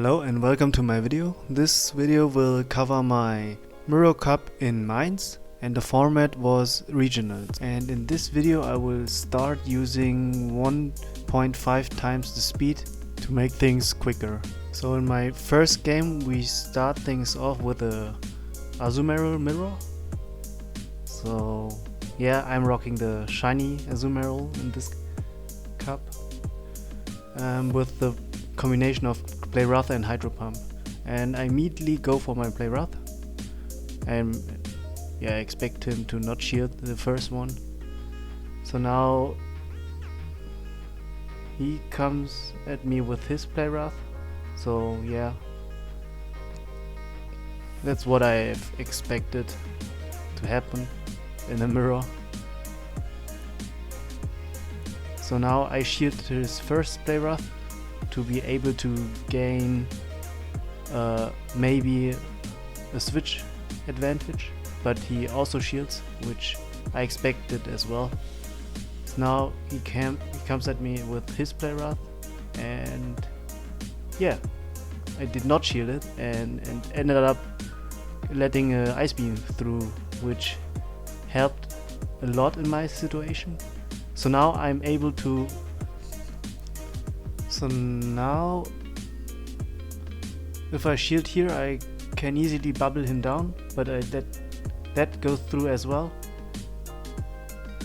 Hello and welcome to my video. This video will cover my Mirror Cup in Mainz, and the format was regionals. And in this video I will start using 1.5 times the speed to make things quicker. So in my first game we start things off with a Azumarill mirror. So yeah, I'm rocking the shiny Azumarill in this cup with the combination of Play Retta and Hydro Pump, and I immediately go for my Play Retta, and yeah, I expect him to not shield the first one. So now he comes at me with his Play Retta, so yeah, that's what I have expected to happen in a mirror. So now I shield his first Play Retta to be able to gain maybe a switch advantage, but he also shields, which I expected as well. So now he comes at me with his Play Retta, and yeah, I did not shield it and ended up letting an Ice Beam through, which helped a lot in my situation. So now I'm able to if I shield here, I can easily bubble him down, but that goes through as well.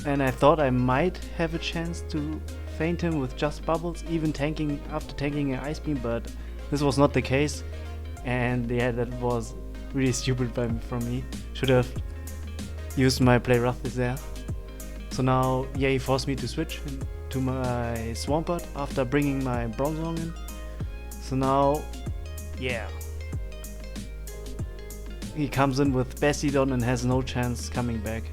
And I thought I might have a chance to feint him with just bubbles, even after tanking an Ice Beam, but this was not the case. And yeah, that was really stupid from me. Should have used my Play Retta there. So now, yeah, he forced me to switch to my Swampert after bringing my Bronzong in. So now, yeah, he comes in with Bastiodon and has no chance coming back,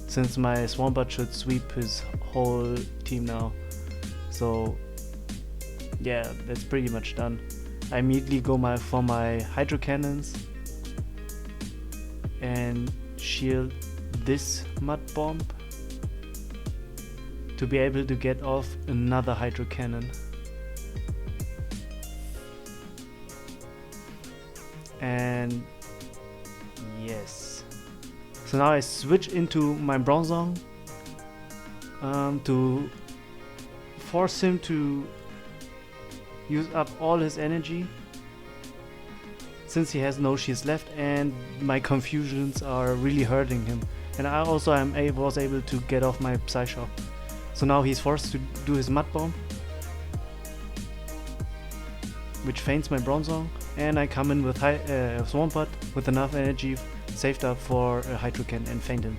since my Swampert should sweep his whole team now. So yeah, that's pretty much done. I immediately go for my Hydro Cannons and shield this Mud Bomb to be able to get off another Hydro Cannon. And yes, so now I switch into my Bronzong to force him to use up all his energy, since he has no shields left and my confusions are really hurting him. And I also was able to get off my Psyshock. So now he's forced to do his Mud Bomb, which feints my Bronzong, and I come in with Swampert with enough energy saved up for a Hydro Cannon and feint him.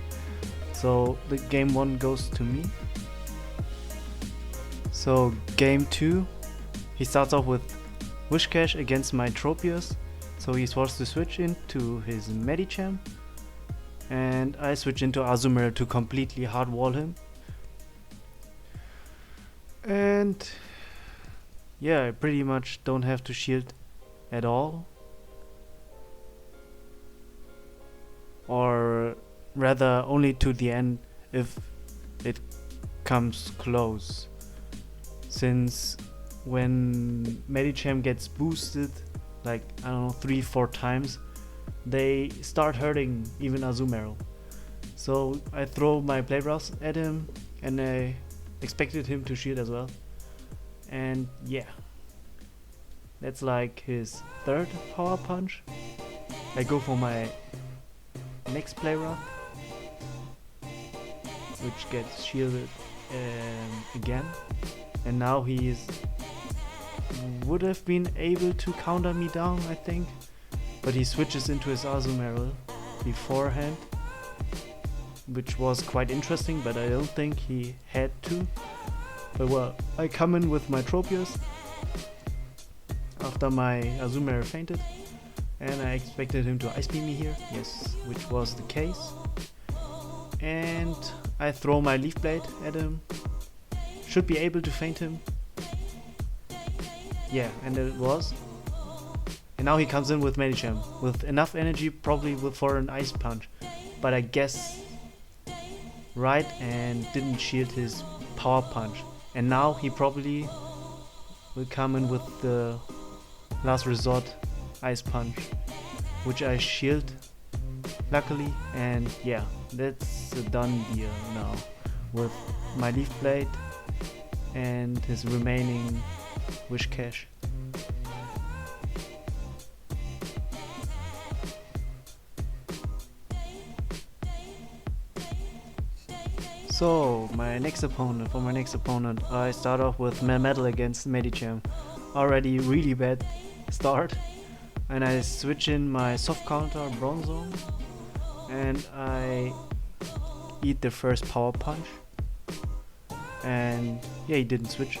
So the game 1 goes to me. So game 2, he starts off with Whiscash against my Tropius, so he's forced to switch into his Medicham, and I switch into Azumarill to completely hard wall him. And yeah, I pretty much don't have to shield at all, or rather only to the end if it comes close, since when Medicham gets boosted like, I don't know, 3-4 times, they start hurting even Azumarill. So I throw my Play Retta at him, and I expected him to shield as well. And yeah, that's like his third power punch. I go for my next Play Retta, which gets shielded again, and now he would have been able to counter me down, I think, but he switches into his Azumarill beforehand, which was quite interesting, but I don't think he had to. But well, I come in with my Tropius after my Azumarill fainted, and I expected him to Ice Beam me here, yes, which was the case. And I throw my Leaf Blade at him, should be able to feint him. Yeah, and it was. And now he comes in with Medicham with enough energy probably for an Ice Punch, but I guess right, and didn't shield his Power Punch. And now he probably will come in with the last resort ice punch, which I shield luckily, and yeah, that's a done deal now with my leaf blade and his remaining wish cache. So for my next opponent, I start off with metal against Medicham. Already really bad start, and I switch in my soft counter Bronzong, and I eat the first power punch, and yeah, he didn't switch,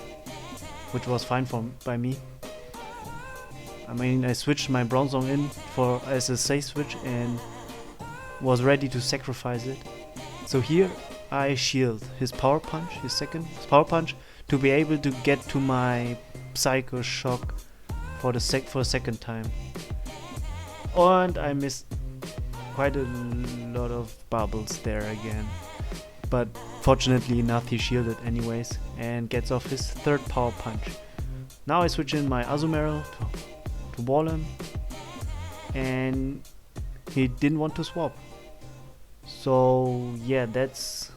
which was fine by me. I mean, I switched my Bronzong in as a safe switch and was ready to sacrifice it. So here I shield his power punch, his second power punch, to be able to get to my Psycho Shock for the second time. And I missed quite a lot of bubbles there again. But fortunately enough, he shielded anyways and gets off his third power punch. Now I switch in my Azumarill to wall him, and he didn't want to swap. So yeah, that's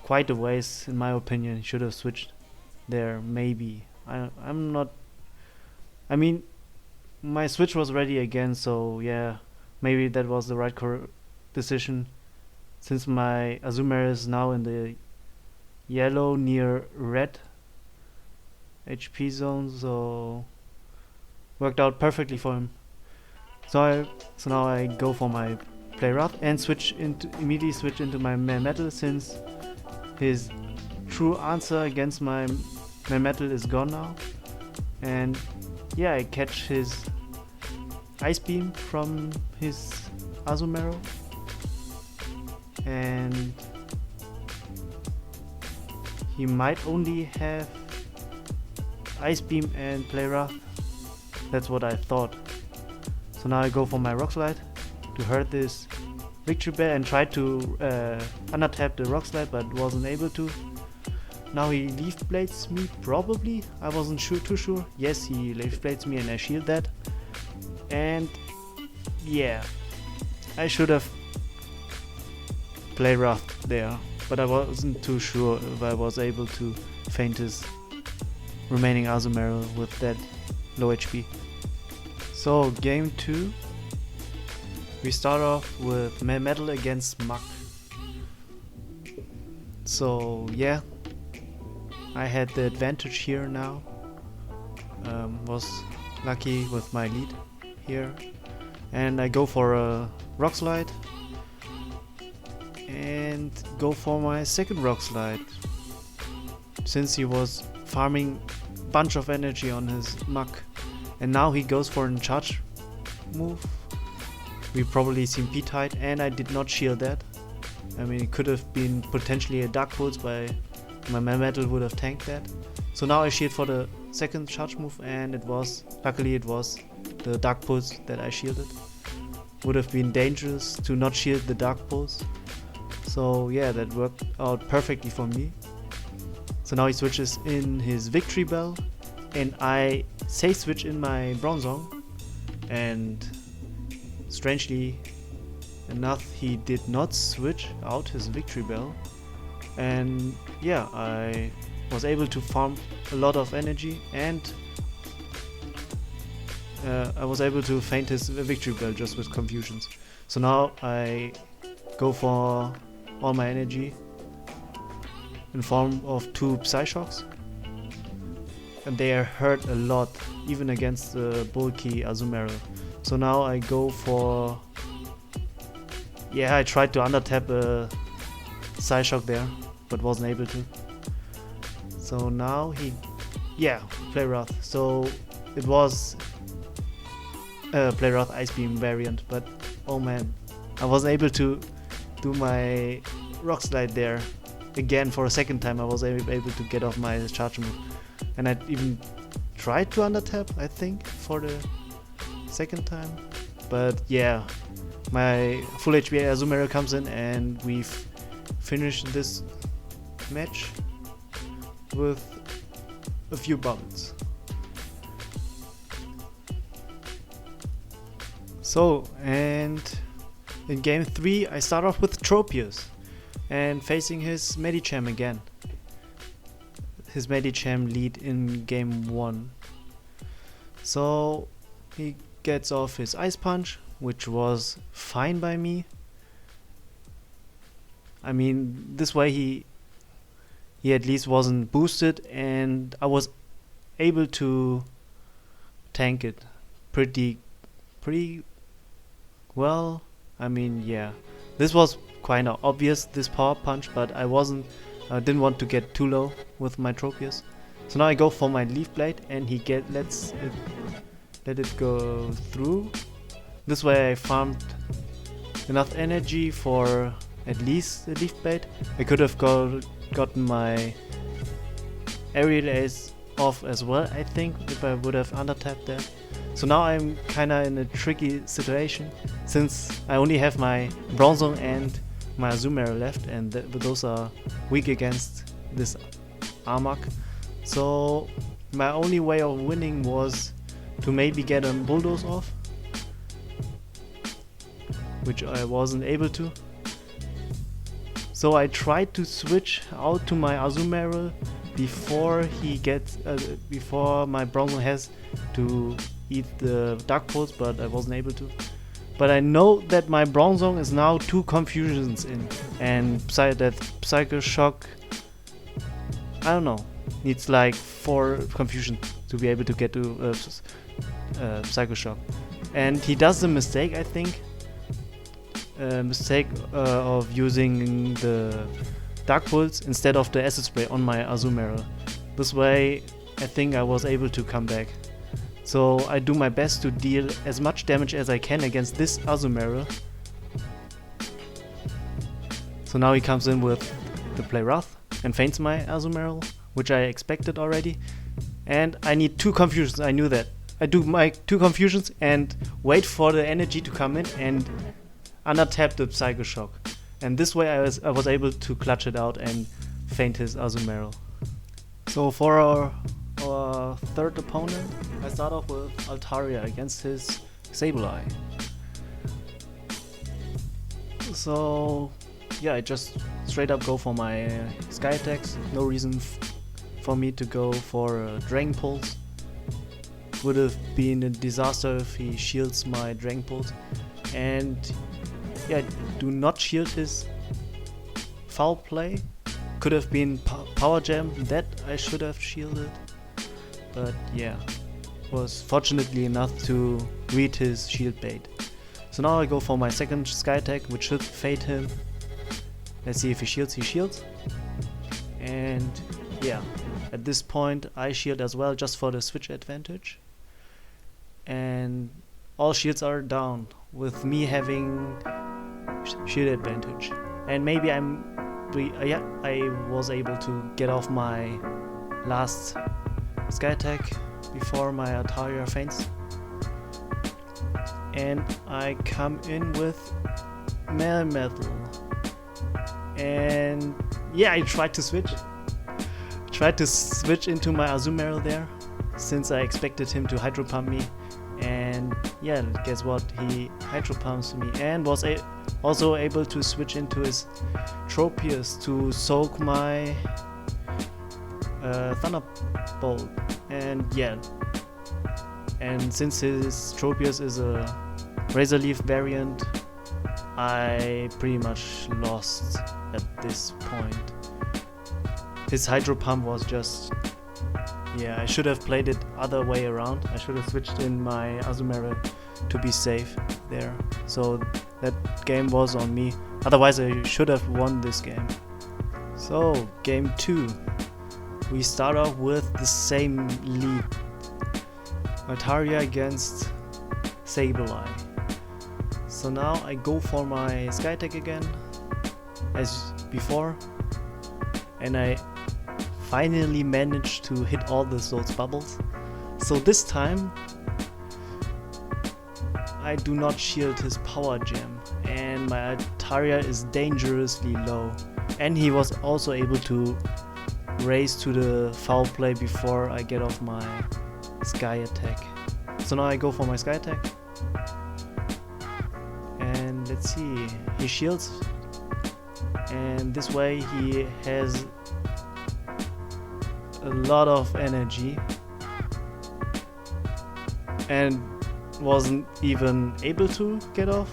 quite a waste in my opinion. He should have switched there, maybe. I'm not. I mean, my switch was ready again, so yeah, maybe that was the right decision. Since my Azumarill is now in the yellow near red HP zone, so worked out perfectly for him. So now I go for my play rough and immediately switch into my metal, since his true answer against my metal is gone now. And yeah, I catch his ice beam from his Azumarill, and he might only have ice beam and play rough. That's what I thought. So now I go for my rock slide to hurt this Victory Bell and try to under-tap the rock slide, but wasn't able to. Now he leaf blades me, probably. I wasn't too sure. Yes, he leaf blades me and I shield that. And yeah, I should have play rough there, but I wasn't too sure if I was able to feint his remaining Azumarill with that low HP. So game 2, we start off with metal against Muck. So yeah, I had the advantage here now. Was lucky with my lead here, and I go for a rock slide and go for my second rock slide, since he was farming a bunch of energy on his Muck, and now he goes for a charge move. We probably seen P-Tide, and I did not shield that. I mean, it could have been potentially a Dark Pulse, but my metal would have tanked that. So now I shield for the second charge move, and luckily it was the Dark Pulse that I shielded. Would have been dangerous to not shield the Dark Pulse. So yeah, that worked out perfectly for me. So now he switches in his Victory Bell, and I safe switch in my Bronzong, and strangely enough, he did not switch out his Victory Bell, and yeah, I was able to farm a lot of energy, and I was able to feint his Victory Bell just with confusions. So now I go for all my energy in form of 2 Psyshocks, and they are hurt a lot, even against the bulky Azumarill. So now I go for, yeah, I tried to under-tap a Psyshock there, but wasn't able to. So now play rough. So it was play rough Ice Beam variant, but oh man, I wasn't able to do my rock slide there again for a second time. I was able to get off my charge move, and I even tried to under-tap, I think, for the second time, but yeah, my full HP Azumarill comes in, and we've finished this match with a few bubbles. So, and in game 3 I start off with Tropius and facing his Medicham again. His Medicham lead in game 1. So he gets off his Ice Punch, which was fine by me. I mean, this way he at least wasn't boosted and I was able to tank it pretty well. I mean, yeah, this was kind of obvious, this power punch, but I didn't want to get too low with my Tropius. So now I go for my Leaf Blade and he let it go through. This way I farmed enough energy for at least the Leaf Blade. I could have gotten my Aerial Ace off as well, I think, if I would have under-tapped that. So now I'm kinda in a tricky situation, since I only have my Bronzong and my Azumarill left, and those are weak against this Armok. So my only way of winning was to maybe get a Bulldoze off, which I wasn't able to. So I tried to switch out to my Azumarill before before my Bronzong has to eat the Dark Pulse, but I wasn't able to. But I know that my Bronzong is now 2 confusions in, and that Psycho Shock, I don't know, needs like 4 confusion to be able to get to Psycho Shock. And he does the mistake, I think, of using the Dark Pulse instead of the Acid Spray on my Azumarill. This way I think I was able to come back. So I do my best to deal as much damage as I can against this Azumarill. So now he comes in with the Play Rough and feints my Azumarill, which I expected already. And I need 2 confusions, I knew that. I do my 2 confusions and wait for the energy to come in and under-tap the Psycho Shock. And this way I was able to clutch it out and feint his Azumarill. So for our third opponent, I start off with Altaria against his Sableye. So yeah, I just straight up go for my Sky Attacks. No reason for me to go for a Dragon Pulse. Would have been a disaster if he shields my Dragon Pulse. And yeah, do not shield his Foul Play. Could have been Power Jam, that I should have shielded. But yeah, was fortunately enough to read his shield bait. So now I go for my second Sky Attack, which should fade him. Let's see if he shields. And yeah, at this point I shield as well, just for the switch advantage. And all shields are down, with me having shield advantage. And maybe I was able to get off my last Sky Attack before my Altaria feints. And I come in with Melmetal. And yeah, I tried to switch into my Azumarill there, since I expected him to Hydro Pump me. And yeah, guess what? He Hydro Pumps me and was also able to switch into his Tropius to soak my Thunderbolt. And yeah, and since his Tropius is a Razor Leaf variant, I pretty much lost at this point. His Hydro Pump was just, yeah, I should have played it other way around. I should have switched in my Azumarill to be safe there. So that game was on me. Otherwise I should have won this game. So game 2. We start off with the same lead. Altaria against Sableye. So now I go for my Sky Attack again, as before. And I finally managed to hit all those bubbles. So this time I do not shield his Power Gem, and my Altaria is dangerously low. And he was also able to raise to the Foul Play before I get off my Sky Attack. So now I go for my Sky Attack. let's see, he shields, and this way he has a lot of energy and wasn't even able to get off.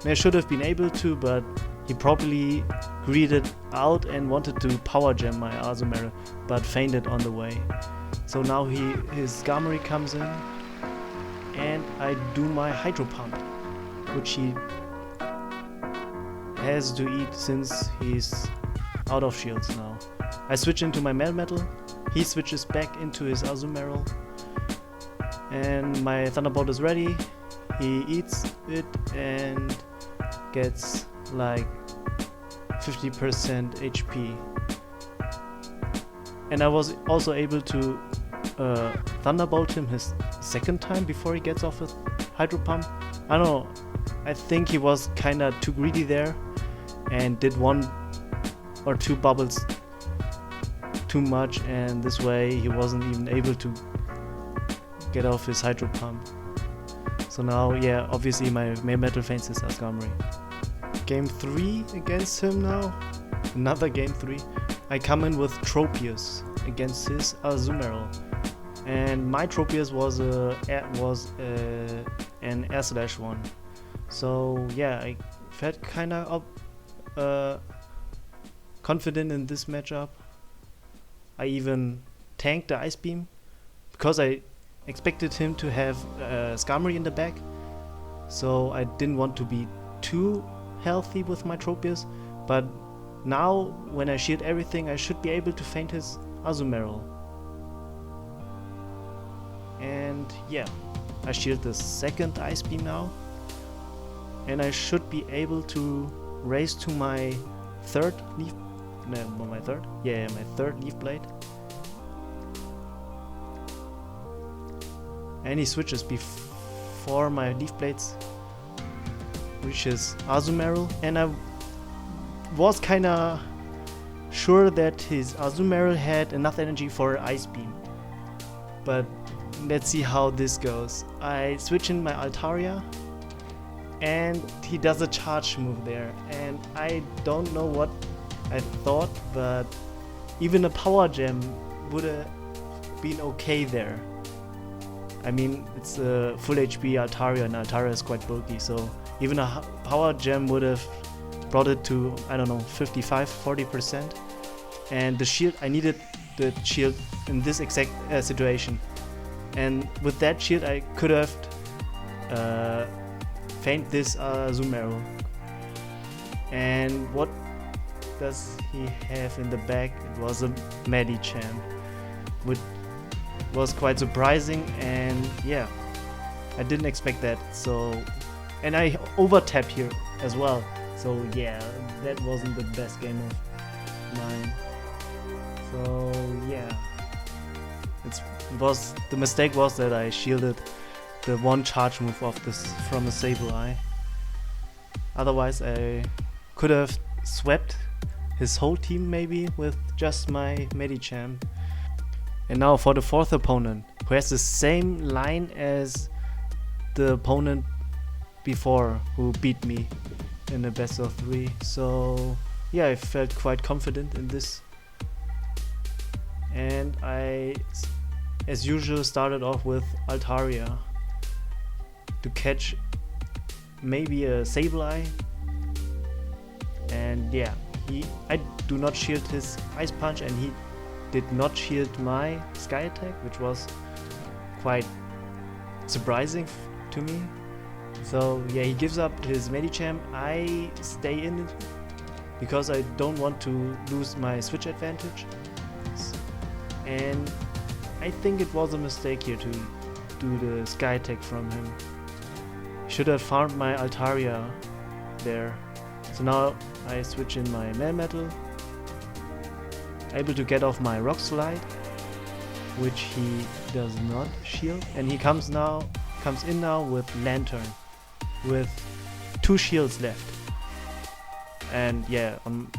I should have been able to, but he probably greeted out and wanted to power jam my Azumarill, but fainted on the way. So now his Gamari comes in, and I do my Hydro Pump, which he has to eat since he's out of shields now. I switch into my Melmetal, he switches back into his Azumarill, and my Thunderbolt is ready. He eats it and gets like 50% HP. And I was also able to Thunderbolt him his second time before he gets off with Hydro Pump. I don't know, I think he was kinda too greedy there and did 1 or 2 bubbles too much, and this way he wasn't even able to get off his Hydro Pump. So now, yeah, obviously my Metal faints his Asgamri. Game 3 against him now. Another game 3. I come in with Tropius against his Azumarill. And my Tropius was an Air/1. So yeah, I felt kinda confident in this matchup. I even tanked the Ice Beam because I expected him to have Skarmory in the back, so I didn't want to be too healthy with my Tropius, but now when I shield everything I should be able to feint his Azumarill. And yeah, I shield the second Ice Beam now, and I should be able to race to my third Leaf, my third Leaf Blade. And he switches before my Leaf Blades reaches Azumarill, and I was kinda sure that his Azumarill had enough energy for Ice Beam. But let's see how this goes. I switch in my Altaria, and he does a charge move there, and I don't know what I thought, but even a Power Gem would have been okay there. I mean, it's a full HP Altaria, and Altaria is quite bulky, so even a Power Gem would have brought it to, I don't know, 55–40%. And the shield, I needed the shield in this exact situation. And with that shield I could have feint this Azumarill. And what does he have in the back? It was a Medicham, which was quite surprising, and yeah, I didn't expect that. So, and I over-tap here as well, so yeah, that wasn't the best game of mine. So yeah, the mistake was that I shielded the one charge move of this from a Sableye. Otherwise I could have swept his whole team maybe with just my Medicham. And now for the fourth opponent, who has the same line as the opponent before who beat me in the best of 3. So yeah, I felt quite confident in this. And I, as usual, started off with Altaria to catch maybe a Sableye. And yeah, I do not shield his Ice Punch, and he did not shield my Sky Attack, which was quite surprising to me. So yeah, he gives up his Medicham. I stay in it because I don't want to lose my switch advantage. And I think it was a mistake here to do the Sky Attack from him. Should have farmed my Altaria there. So now I switch in my Melmetal, able to get off my Rock Slide, which he does not shield, and he comes in now with Lantern, with 2 shields left. And yeah, on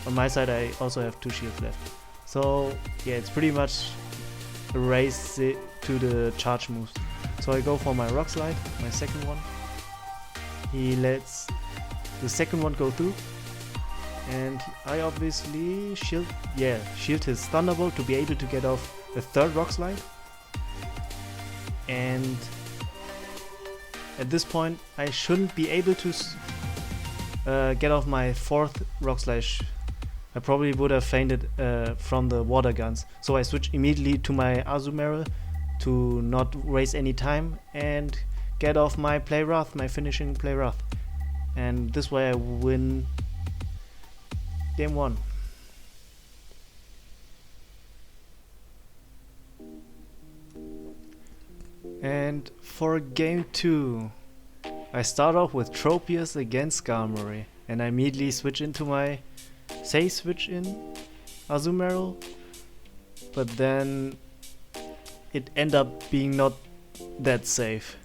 my side I also have 2 shields left. So yeah, it's pretty much a race to the charge moves. So I go for my Rock Slide, my second one, he lets the second one go through, and I obviously shield his Thunderbolt to be able to get off the third Rock Slide. And at this point I shouldn't be able to get off my fourth Rock Slide. I probably would have fainted from the water guns, so I switch immediately to my Azumarill to not waste any time and get off my Play Rough, my finishing Play Rough. And this way I win game 1. And for game 2, I start off with Tropius against Skarmory, and I immediately switch into my switch in Azumarill, but then it ended up being not that safe,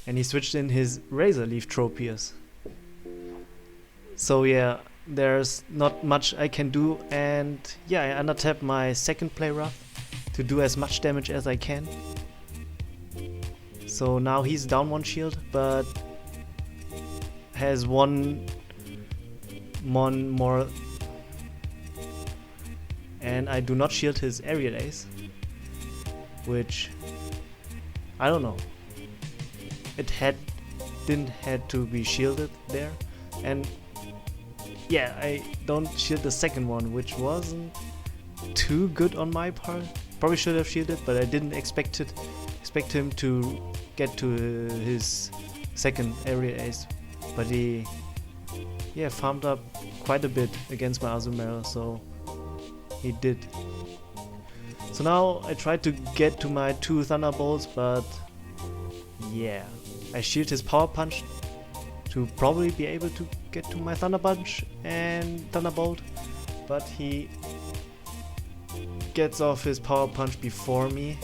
and he switched in his Razor Leaf Tropius. So yeah, there's not much I can do, and yeah, I undertap my second Play Rough to do as much damage as I can. So now he's down 1 shield, but has one more, and I do not shield his Aerial Ace, which I don't know. It didn't had to be shielded there, and yeah, I don't shield the second one, which wasn't too good on my part. Probably should have shielded, but I didn't expect him to get to his second Aerial Ace, but he farmed up quite a bit against my Azumarill, so he did. So now I tried to get to my 2 Thunderbolts, but yeah, I shield his Power Punch to probably be able to get to my Thunder Punch and Thunderbolt, but he gets off his Power Punch before me,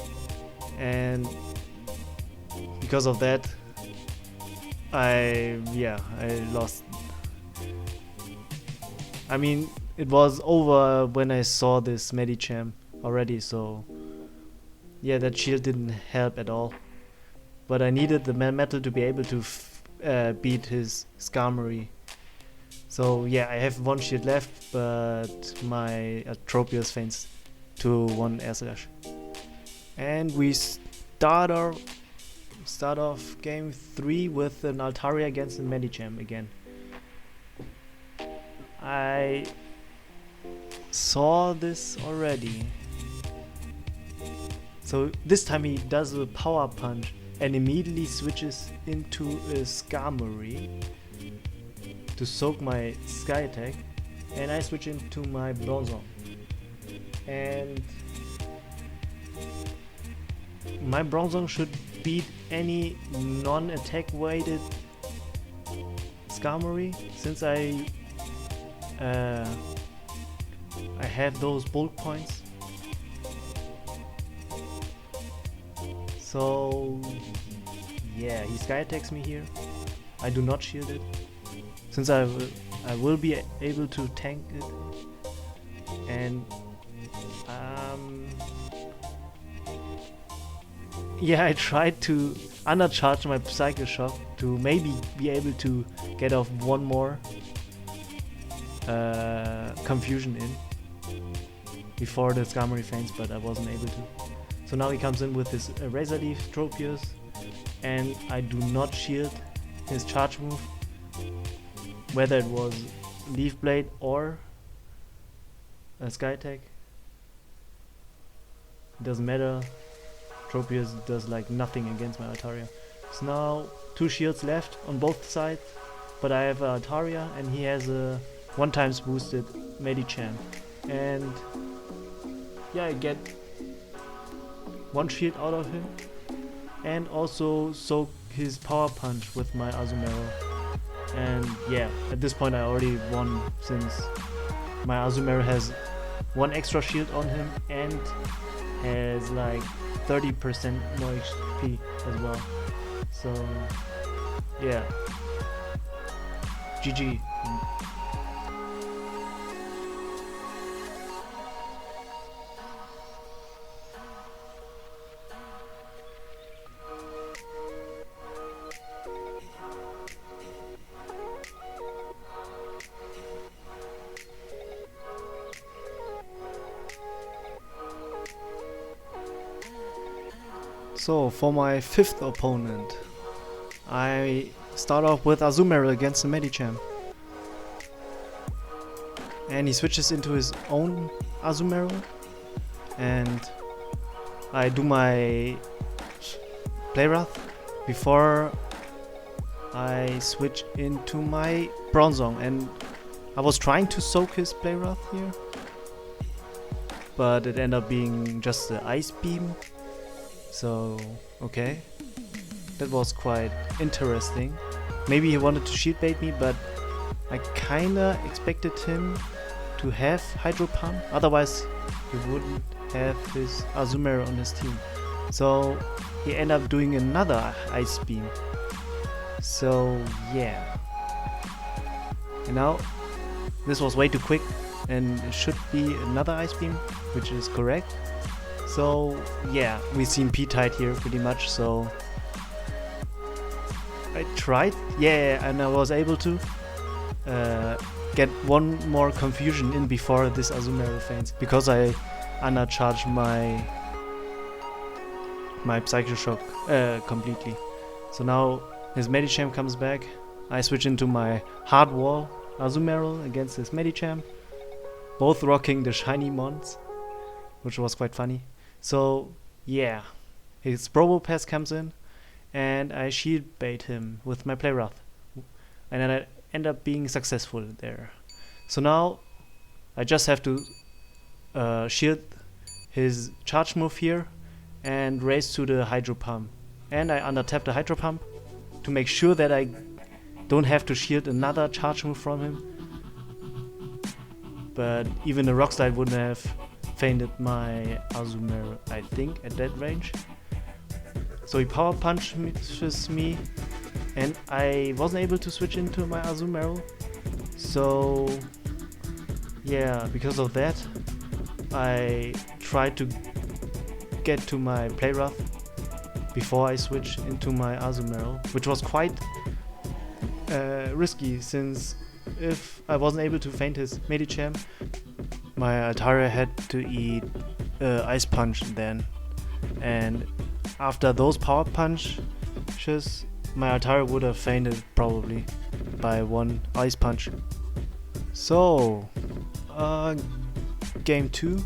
and because of that I lost. I mean, it was over when I saw this Medicham already, so yeah, that shield didn't help at all. But I needed the metal to be able to beat his Skarmory. So yeah, I have 1 shield left, but my Tropius faints to 1 Air Slash. And we start off game 3 with an Altaria against a Medicham again. I saw this already. So this time he does a Power Punch and immediately switches into a Skarmory to soak my Sky Attack, and I switch into my Bronzong. And my Bronzong should beat any non-attack weighted Skarmory, since I have those bulk points. So yeah, he Sky Attacks me here. I do not shield it, since I will be able to tank it. And yeah, I tried to undercharge my Psycho Shock to maybe be able to get off 1 more Confusion in before the Skarmory faints, but I wasn't able to. So now he comes in with his Razor Leaf Tropius, and I do not shield his charge move, whether it was Leaf Blade or a Sky Attack. It doesn't matter. Tropius does like nothing against my Altaria. So now 2 shields left on both sides, but I have Altaria and he has a 1 times boosted Medicham, and yeah, I get 1 shield out of him, and also soak his Power Punch with my Azumarill. And yeah, at this point I already won, since my Azumarill has 1 extra shield on him and has like 30% more HP as well. So yeah, GG. So for my fifth opponent, I start off with Azumarill against the Medicham. And he switches into his own Azumarill. And I do my Playrough before I switch into my Bronzong. And I was trying to soak his Playrough here, but it ended up being just the Ice Beam. So, okay. That was quite interesting. Maybe he wanted to shield bait me, but I kinda expected him to have Hydro Pump. Otherwise, he wouldn't have his Azumarill on his team. So, he ended up doing another Ice Beam. So, yeah. And now, this was way too quick, and it should be another Ice Beam, which is correct. So yeah, we've seen P-Tide here pretty much, so I tried, yeah, and I was able to get one more confusion in before this Azumarill faints, because I undercharged my Psycho Shock completely. So now his Medicham comes back, I switch into my Hard Wall Azumarill against his Medicham, both rocking the shiny mons, which was quite funny. So yeah, his Probopass comes in and I shield bait him with my Playrough, and then I end up being successful there. So now I just have to shield his charge move here and race to the Hydro Pump, and I under-tap the Hydro Pump to make sure that I don't have to shield another charge move from him. But even the Rock Slide wouldn't have fainted my Azumarill, I think, at that range. So he Power Punches me, and I wasn't able to switch into my Azumarill. So yeah, because of that, I tried to get to my Playrough before I switch into my Azumarill, which was quite risky, since if I wasn't able to feint his Medicham, my Altaria had to eat Ice Punch then, and after those Power Punches, my Altaria would have fainted probably by one Ice Punch. So, game 2,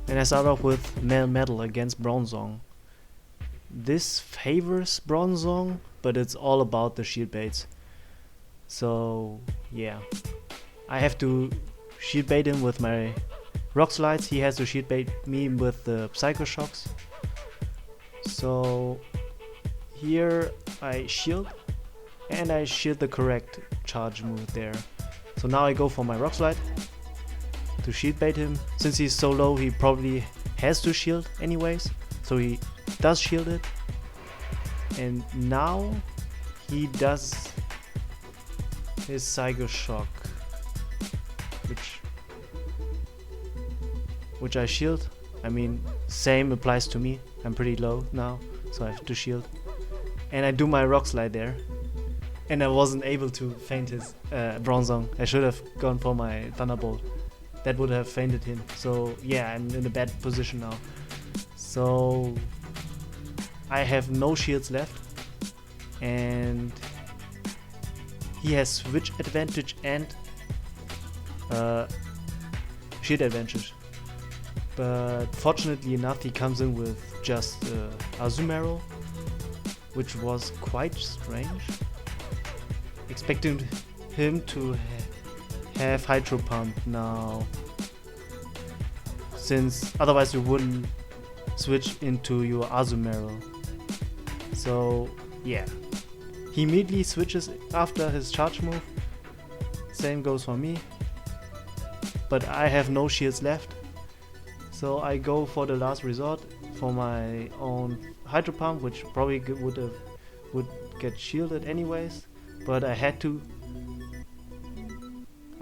and I start off with Metal against Bronzong. This favors Bronzong, but it's all about the shield baits. So yeah, I have to shield bait him with my Rock Slides, he has to shield bait me with the Psycho Shocks. So here I shield, and I shield the correct charge move there. So now I go for my Rock Slide to shield bait him. Since he's so low, he probably has to shield anyways, so he does shield it. And now he does his Psycho Shock, which I shield. I mean, same applies to me. I'm pretty low now, so I have to shield. And I do my Rock Slide there, and I wasn't able to feint his Bronzong. I should have gone for my Thunderbolt. That would have feinted him. So yeah, I'm in a bad position now. So I have no shields left, and he has switch advantage and shield advantage. But fortunately enough, he comes in with just Azumarill, which was quite strange. Expecting him to have Hydro Pump now, since otherwise you wouldn't switch into your Azumarill. So yeah, he immediately switches after his charge move. Same goes for me, but I have no shields left, so I go for the last resort for my own Hydro Pump, which probably would get shielded anyways, but I had to.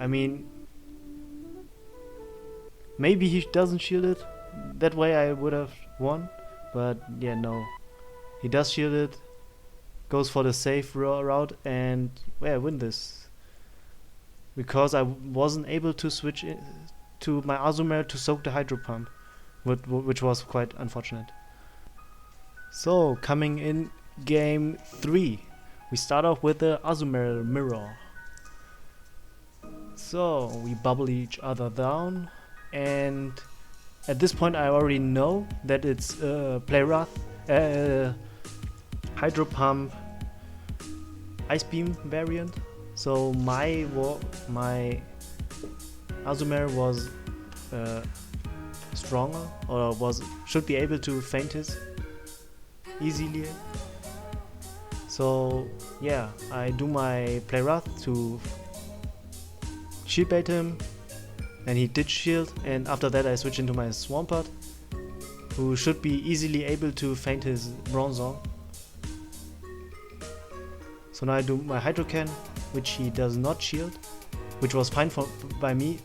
I mean, maybe he doesn't shield it, that way I would have won, but yeah, no, he does shield it, goes for the safe route, and I win this. Because I wasn't able to switch to my Azumarill to soak the Hydro Pump, which was quite unfortunate. So coming in game 3, we start off with the Azumarill mirror. So we bubble each other down, and at this point I already know that it's Play Rough, Hydro Pump, Ice Beam variant. So my Azumarill was stronger, or should be able to feint his easily. So yeah, I do my Play Rough to shield bait him, and he did shield, and after that I switch into my Swampert, who should be easily able to feint his Bronzong. So now I do my Hydrocan, which he does not shield, which was fine by me.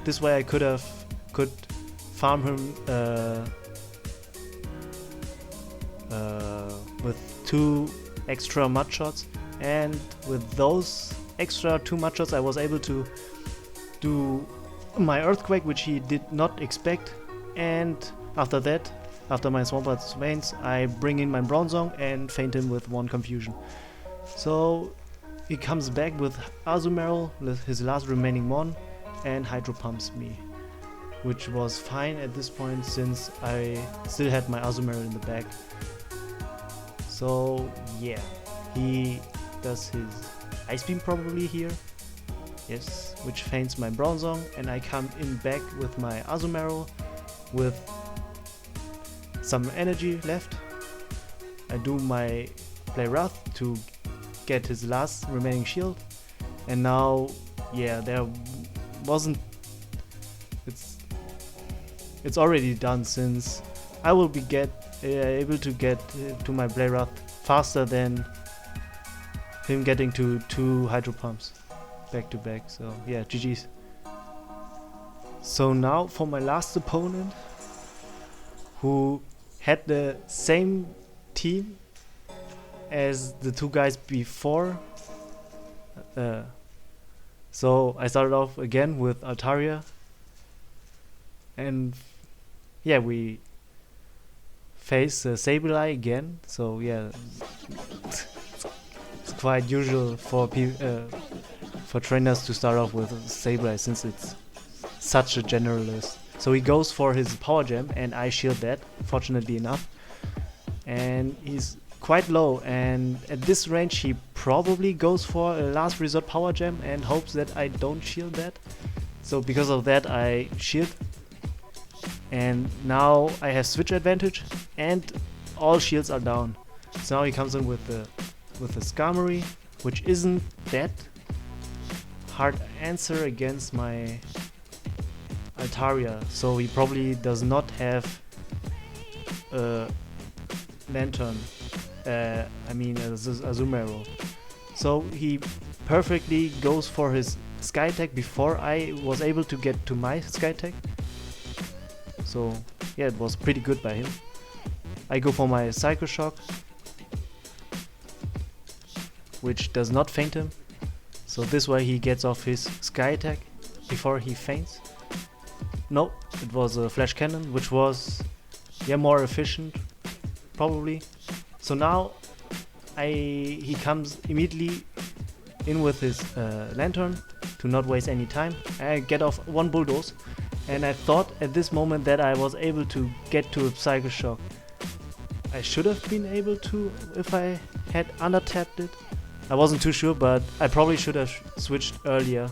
This way I could farm him with 2 extra mud shots, and with those extra 2 mud shots I was able to do my Earthquake, which he did not expect, and after that, after my Swampert's Mainz, I bring in my Bronzong and feint him with 1 Confusion. So he comes back with Azumarill, his last remaining one, and Hydro Pumps me, which was fine at this point since I still had my Azumarill in the back. So yeah, he does his Ice Beam probably here, yes, which feints my Bronzong, and I come in back with my Azumarill with some energy left. I do my Play Rough to get his last remaining shield, and now yeah, there wasn't, it's already done since I will be able to get to my Play Rough faster than him getting to 2 Hydro Pumps back to back. So yeah, GG's. So now for my last opponent, who had the same team as the 2 guys before. So I started off again with Altaria, and yeah, we face Sableye again. So yeah, it's quite usual for trainers to start off with Sableye since it's such a generalist. So he goes for his Power Gem, and I shield that, fortunately enough. And he's quite low, and at this range he probably goes for a last resort Power Gem and hopes that I don't shield that. So because of that I shield, and now I have switch advantage and all shields are down. So now he comes in with the Skarmory, which isn't that hard answer against my Altaria, so he probably does not have a Lantern, Azumarill. So he perfectly goes for his Sky Attack before I was able to get to my Sky Attack. So yeah, it was pretty good by him. I go for my Psycho Shock, which does not feint him. So this way he gets off his Sky Attack before he feints. No, it was a Flash Cannon, which was more efficient, probably. So now he comes immediately in with his Lantern to not waste any time. I get off 1 Bulldoze, and I thought at this moment that I was able to get to a Psycho Shock. I should have been able to if I had under-tapped it. I wasn't too sure, but I probably should have switched earlier.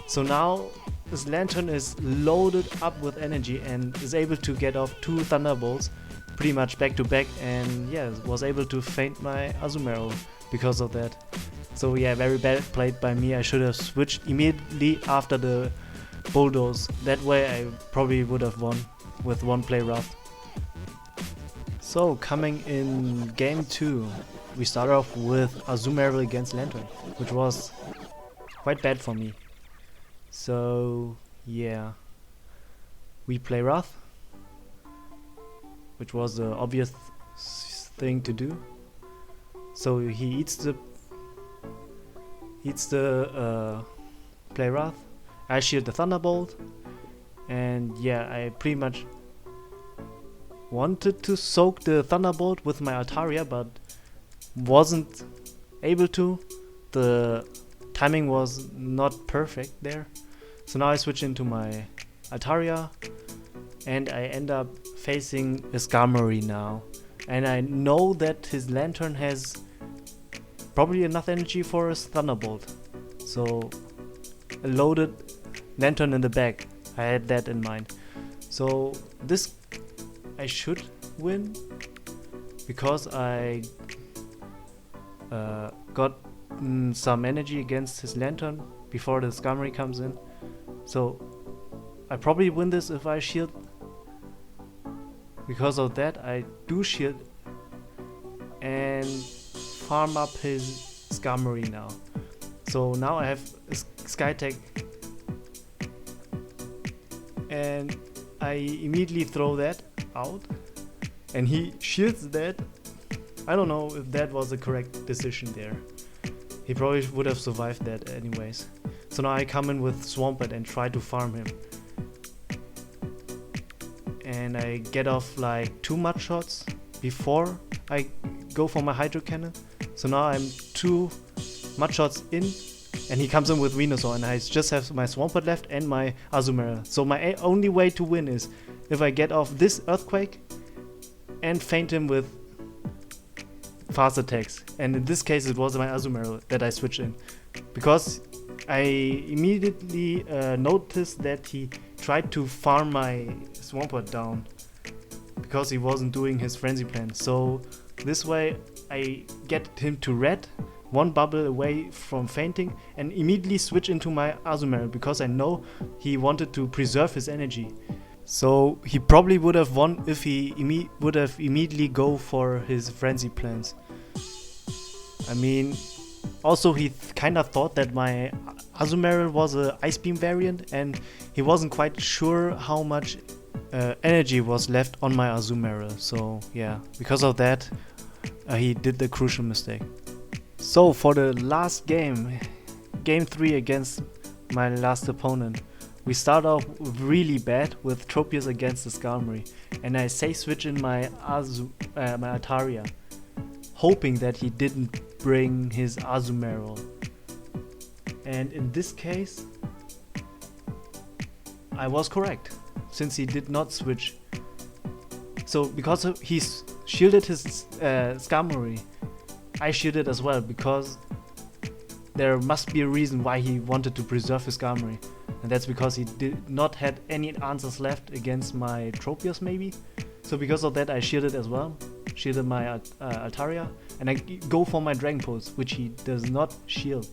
So now his Lantern is loaded up with energy and is able to get off 2 Thunderbolts pretty much back to back, and yeah, was able to feint my Azumarill because of that. So yeah, very bad played by me. I should have switched immediately after the Bulldoze. That way I probably would have won with 1 Play Rough. So coming in game 2, we start off with Azumarill against Lantern, which was quite bad for me. So yeah, we play Wrath, which was the obvious thing to do. So he eats the play Wrath. I shield the Thunderbolt, and yeah, I pretty much wanted to soak the Thunderbolt with my Altaria, but wasn't able to. The timing was not perfect there. So now I switch into my Altaria and I end up facing a Skarmory now. And I know that his Lantern has probably enough energy for a Thunderbolt. So a loaded Lantern in the back, I had that in mind. So this I should win because I got some energy against his Lantern before the Skarmory comes in. So I probably win this if I shield. Because of that I do shield and farm up his Skarmory now. So now I have a Sky Tech and I immediately throw that out and he shields that. I don't know if that was the correct decision there. He probably would have survived that anyways. So now I come in with Swampert and try to farm him. And I get off like 2 mud shots before I go for my Hydro Cannon. So now I'm 2 mud shots in and he comes in with Venusaur and I just have my Swampert left and my Azumarill. So my only way to win is if I get off this Earthquake and feint him with fast attacks. And in this case it was my Azumarill that I switched in. Because I immediately noticed that he tried to farm my Swampert down because he wasn't doing his frenzy plan. So this way I get him to red, 1 bubble away from fainting, and immediately switch into my Azumarill because I know he wanted to preserve his energy. So he probably would have won if he would have immediately go for his frenzy plans. I mean, also he kind of thought that my Azumarill was a Ice Beam variant and he wasn't quite sure how much energy was left on my Azumarill. So yeah, because of that he did the crucial mistake. So for the last game, game 3 against my last opponent, we start off really bad with Tropius against the Skarmory, and I say switch in my my Altaria, hoping that he didn't bring his Azumarill. And in this case, I was correct, since he did not switch. So because he shielded his Skarmory, I shielded as well, because there must be a reason why he wanted to preserve his Skarmory. And that's because he did not had any answers left against my Tropius maybe. So because of that I shielded as well, shielded my Altaria, and I go for my Dragon Pulse, which he does not shield.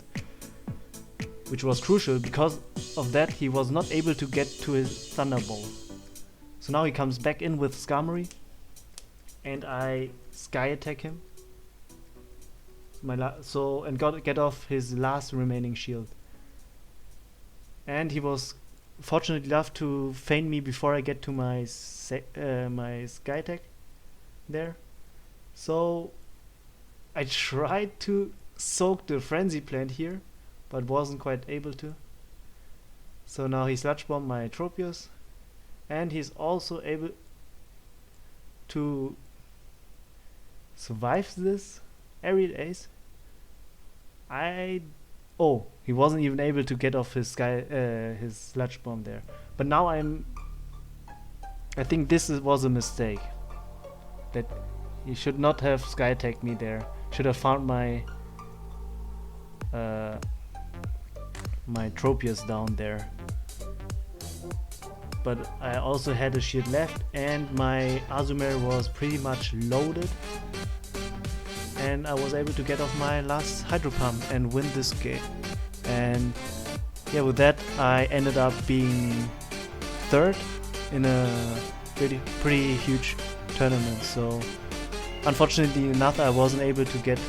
Which was crucial, because of that he was not able to get to his Thunderbolt. So now he comes back in with Skarmory, and I Sky Attack him. Get off his last remaining shield. And he was fortunate enough to feint me before I get to my my Sky Attack there. So I tried to soak the Frenzy Plant here, but wasn't quite able to. So now he Sludge Bomb my Tropius, and he's also able to survive this Aerial Ace. He wasn't even able to get off his his Sludge Bomb there. But now I think this was a mistake. That he should not have Sky Attacked me there. Should have found my my Tropius down there. But I also had a shield left, and my Azumarill was pretty much loaded. And I was able to get off my last Hydro Pump and win this game. And yeah, with that I ended up being 3rd in a pretty huge tournament. So unfortunately enough, I wasn't able to get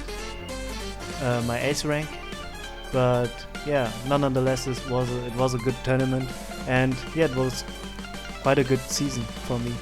my ace rank, but yeah, nonetheless it was a good tournament, and yeah, it was quite a good season for me.